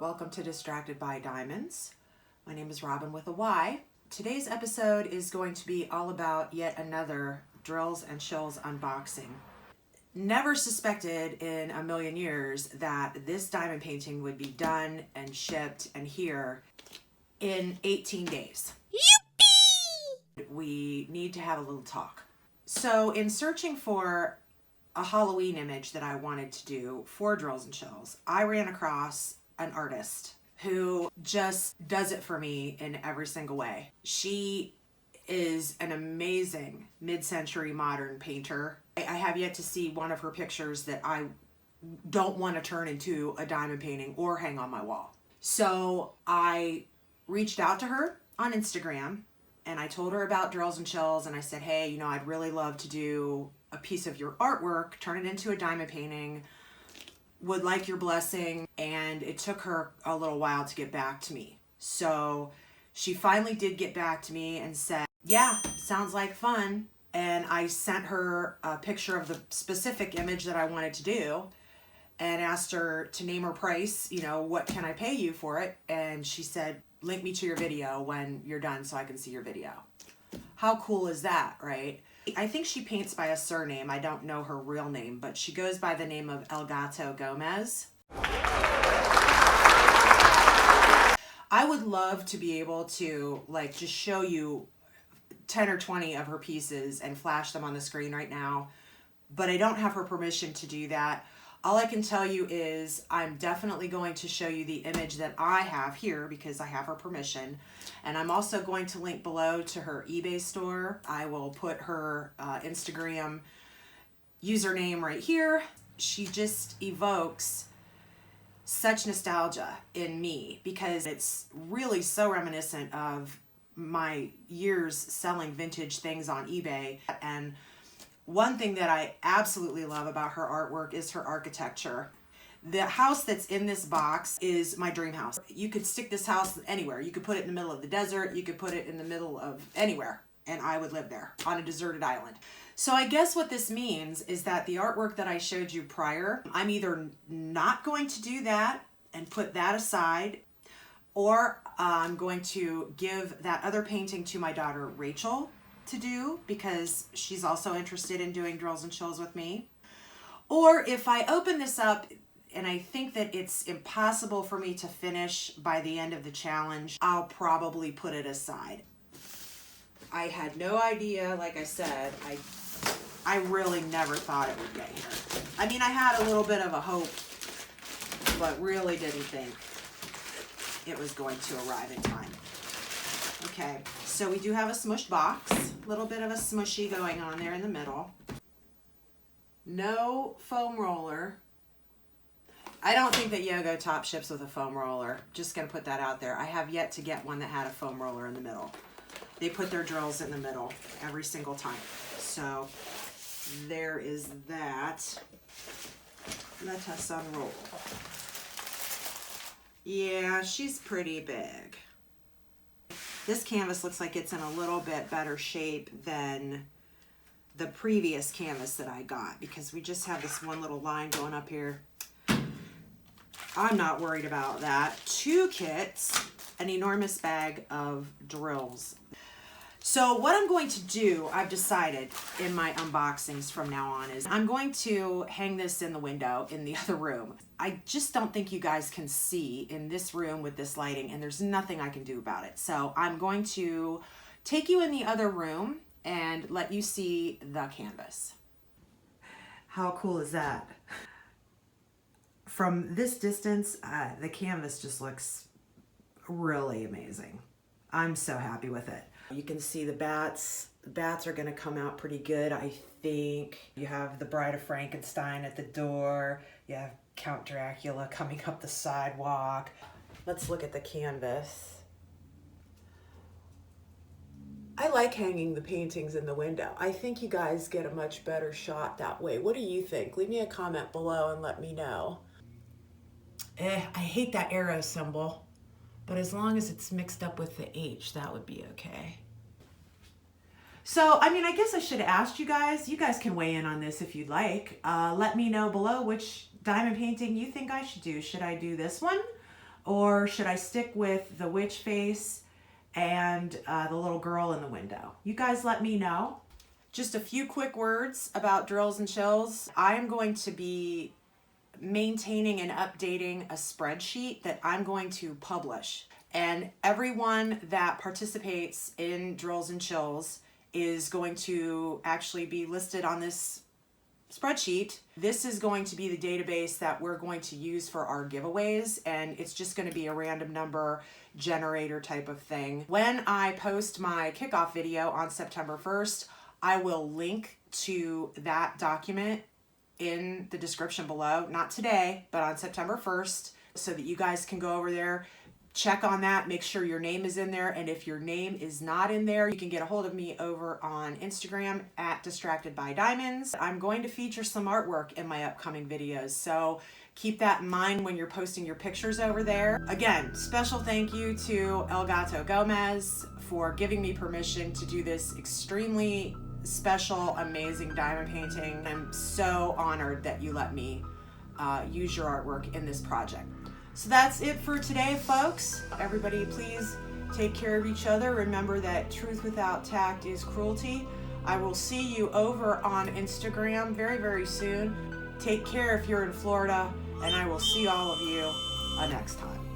Welcome to Distracted by Diamonds. My name is Robin with a Y. Today's episode is going to be all about yet another Drills and Chills unboxing. Never suspected in a million years that this diamond painting would be done and shipped and here in 18 days. Yippee! We need to have a little talk. So in searching for a Halloween image that I wanted to do for Drills and Chills, I ran across an artist who just does it for me in every single way. She is an amazing mid-century modern painter. I have yet to see one of her pictures that I don't want to turn into a diamond painting or hang on my wall. So I reached out to her on Instagram and I told her about Drills and Chills, and I said, hey, I'd really love to do a piece of your artwork, turn it into a diamond painting, would like your blessing. And it took her a little while to get back to me. So she finally did get back to me and said, yeah, sounds like fun. And I sent her a picture of the specific image that I wanted to do and asked her to name her price, what can I pay you for it? And she said, link me to your video when you're done so I can see your video. How cool is that, right? I think she paints by a surname. I don't know her real name, but she goes by the name of elgatogomezart. I would love to be able to just show you 10 or 20 of her pieces and flash them on the screen right now, but I don't have her permission to do that. All I can tell you is I'm definitely going to show you the image that I have here because I have her permission. And I'm also going to link below to her eBay store. I will put her Instagram username right here. She just evokes such nostalgia in me because it's really so reminiscent of my years selling vintage things on eBay. And one thing that I absolutely love about her artwork is her architecture. The house that's in this box is my dream house. You could stick this house anywhere. You could put it in the middle of the desert. You could put it in the middle of anywhere, and I would live there on a deserted island. So I guess what this means is that the artwork that I showed you prior, I'm either not going to do that and put that aside, or I'm going to give that other painting to my daughter Rachel to do because she's also interested in doing Drills and Chills with me. Or if I open this up and I think that it's impossible for me to finish by the end of the challenge, I'll probably put it aside. I had no idea, like I said, I really never thought it would get here. I mean, I had a little bit of a hope, but really didn't think it was going to arrive in time. Okay, so we do have a smushed box, a little bit of a smushy going on there in the middle. No foam roller. I don't think that Yogo top ships with a foam roller. Just gonna put that out there. I have yet to get one that had a foam roller in the middle. They put their drills in the middle every single time. So there is that. Let us unroll. Yeah, she's pretty big. This canvas looks like it's in a little bit better shape than the previous canvas that I got because we just have this one little line going up here. I'm not worried about that. 2 kits, an enormous bag of drills. So what I'm going to do, I've decided in my unboxings from now on, is I'm going to hang this in the window in the other room. I just don't think you guys can see in this room with this lighting, and there's nothing I can do about it. So I'm going to take you in the other room and let you see the canvas. How cool is that? From this distance, the canvas just looks really amazing. I'm so happy with it. You can see the bats. The bats are gonna come out pretty good, I think. You have the Bride of Frankenstein at the door. You have Count Dracula coming up the sidewalk. Let's look at the canvas. I like hanging the paintings in the window. I think you guys get a much better shot that way. What do you think? Leave me a comment below and let me know. I hate that arrow symbol, but as long as it's mixed up with the H, that would be okay. So, I mean, I guess I should have asked you guys. You guys can weigh in on this if you'd like. Let me know below which diamond painting you think I should do. Should I do this one? Or should I stick with the witch face and the little girl in the window? You guys let me know. Just a few quick words about Drills and Chills. I am going to be maintaining and updating a spreadsheet that I'm going to publish. And everyone that participates in Drills and Chills is going to actually be listed on this spreadsheet. This is going to be the database that we're going to use for our giveaways, and it's just going to be a random number generator type of thing. When I post my kickoff video on September 1st, I will link to that document in the description below, not today, but on September 1st, so that you guys can go over there, check on that, make sure your name is in there, and if your name is not in there, you can get a hold of me over on Instagram at DistractedByDiamonds. I'm going to feature some artwork in my upcoming videos, so keep that in mind when you're posting your pictures over there. Again, special thank you to El Gato Gomez for giving me permission to do this extremely special, amazing diamond painting. I'm so honored that you let me use your artwork in this project. So that's it for today, folks. Everybody, please take care of each other. Remember that truth without tact is cruelty. I will see you over on Instagram very, very soon. Take care if you're in Florida, and I will see all of you next time.